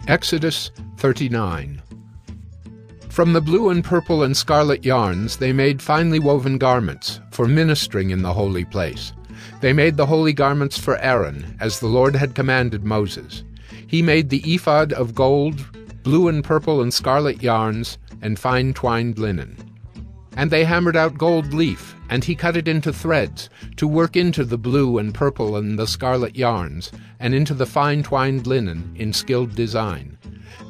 Exodus 39. From the blue and purple and scarlet yarns they made finely woven garments for ministering in the holy place. They made the holy garments for Aaron, as the Lord had commanded Moses. He made the ephod of gold, blue and purple and scarlet yarns, and fine twined linen. And they hammered out gold leaf, and he cut it into threads, to work into the blue and purple and the scarlet yarns, and into the fine twined linen in skilled design.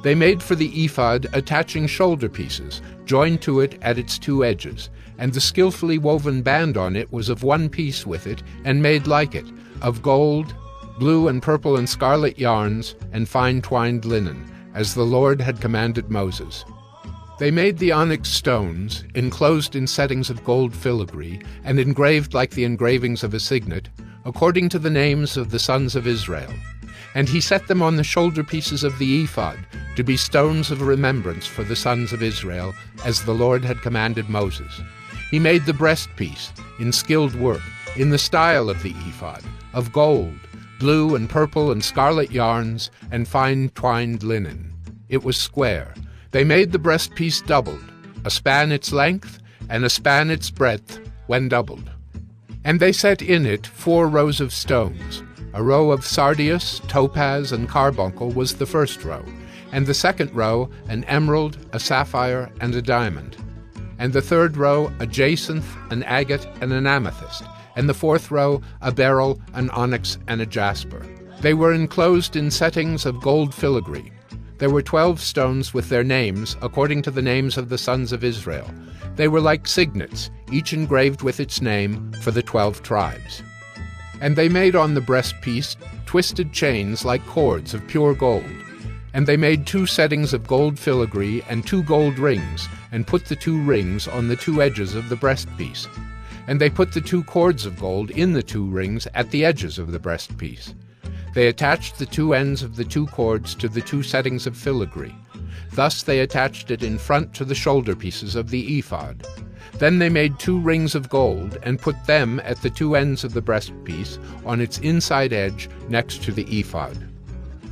They made for the ephod attaching shoulder pieces, joined to it at its two edges, and the skillfully woven band on it was of one piece with it, and made like it, of gold, blue and purple and scarlet yarns, and fine twined linen, as the Lord had commanded Moses. They made the onyx stones, enclosed in settings of gold filigree, and engraved like the engravings of a signet, according to the names of the sons of Israel. And he set them on the shoulder pieces of the ephod, to be stones of remembrance for the sons of Israel, as the Lord had commanded Moses. He made the breastpiece, in skilled work, in the style of the ephod, of gold, blue and purple and scarlet yarns, and fine twined linen. It was square. They made the breastpiece doubled, a span its length, and a span its breadth, when doubled. And they set in it 4 rows of stones. A row of sardius, topaz, and carbuncle was the first row, and the second row an emerald, a sapphire, and a diamond. And the third row a jacinth, an agate, and an amethyst, and the fourth row a beryl, an onyx, and a jasper. They were enclosed in settings of gold filigree. There were 12 stones with their names, according to the names of the sons of Israel. They were like signets, each engraved with its name, for the 12 tribes. And they made on the breastpiece twisted chains like cords of pure gold. And they made 2 settings of gold filigree and 2 gold rings, and put the 2 rings on the 2 edges of the breastpiece. And they put the 2 cords of gold in the 2 rings at the edges of the breastpiece. They attached the 2 ends of the 2 cords to the 2 settings of filigree. Thus they attached it in front to the shoulder pieces of the ephod. Then they made 2 rings of gold, and put them at the 2 ends of the breastpiece, on its inside edge, next to the ephod.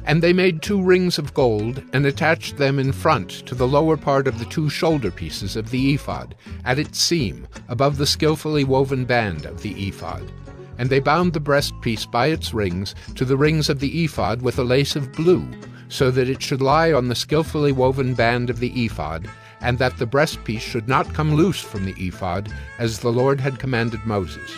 And they made 2 rings of gold, and attached them in front to the lower part of the 2 shoulder pieces of the ephod, at its seam, above the skillfully woven band of the ephod. And they bound the breastpiece by its rings to the rings of the ephod with a lace of blue, so that it should lie on the skillfully woven band of the ephod, and that the breastpiece should not come loose from the ephod, as the Lord had commanded Moses.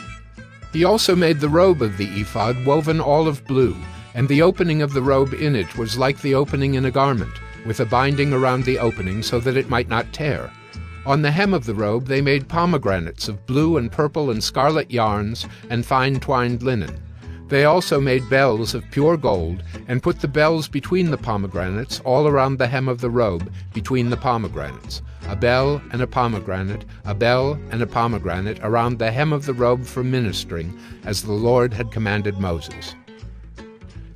He also made the robe of the ephod woven all of blue, and the opening of the robe in it was like the opening in a garment, with a binding around the opening so that it might not tear. On the hem of the robe they made pomegranates of blue and purple and scarlet yarns, and fine twined linen. They also made bells of pure gold, and put the bells between the pomegranates all around the hem of the robe, between the pomegranates. A bell and a pomegranate, a bell and a pomegranate around the hem of the robe for ministering, as the Lord had commanded Moses.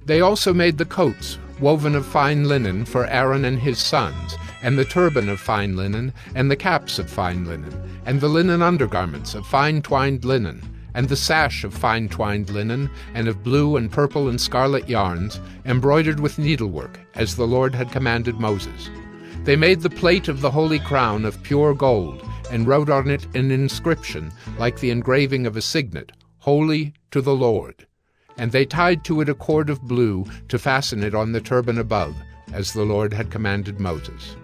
They also made the coats, woven of fine linen, for Aaron and his sons, and the turban of fine linen, and the caps of fine linen, and the linen undergarments of fine twined linen, and the sash of fine twined linen, and of blue and purple and scarlet yarns, embroidered with needlework, as the Lord had commanded Moses. They made the plate of the holy crown of pure gold, and wrote on it an inscription, like the engraving of a signet, Holy to the Lord. And they tied to it a cord of blue to fasten it on the turban above, as the Lord had commanded Moses.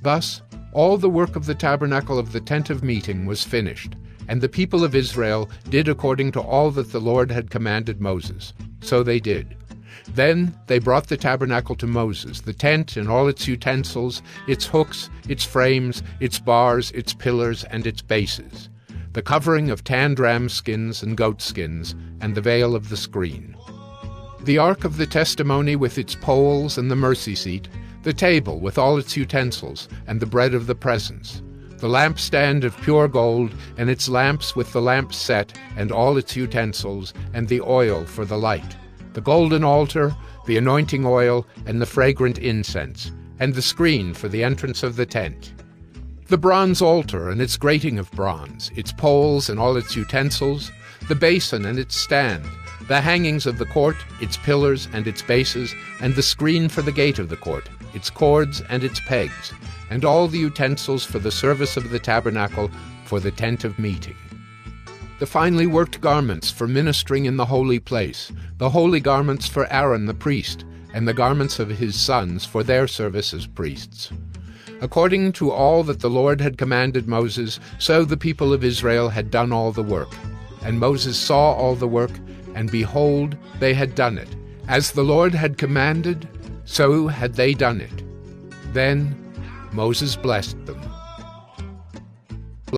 Thus all the work of the tabernacle of the tent of meeting was finished, and the people of Israel did according to all that the Lord had commanded Moses. So they did. Then they brought the tabernacle to Moses, the tent and all its utensils, its hooks, its frames, its bars, its pillars, and its bases, the covering of tanned ram skins and goat skins, and the veil of the screen, the ark of the testimony with its poles and the mercy seat, the table with all its utensils, and the bread of the presence, the lampstand of pure gold, and its lamps with the lamp set, and all its utensils, and the oil for the light, the golden altar, the anointing oil, and the fragrant incense, and the screen for the entrance of the tent, the bronze altar and its grating of bronze, its poles and all its utensils, the basin and its stand, the hangings of the court, its pillars and its bases, and the screen for the gate of the court, its cords and its pegs, and all the utensils for the service of the tabernacle, for the tent of meeting. The finely worked garments for ministering in the holy place, the holy garments for Aaron the priest, and the garments of his sons for their service as priests. According to all that the Lord had commanded Moses, so the people of Israel had done all the work. And Moses saw all the work, and behold, they had done it. As the Lord had commanded, so had they done it. Then Moses blessed them.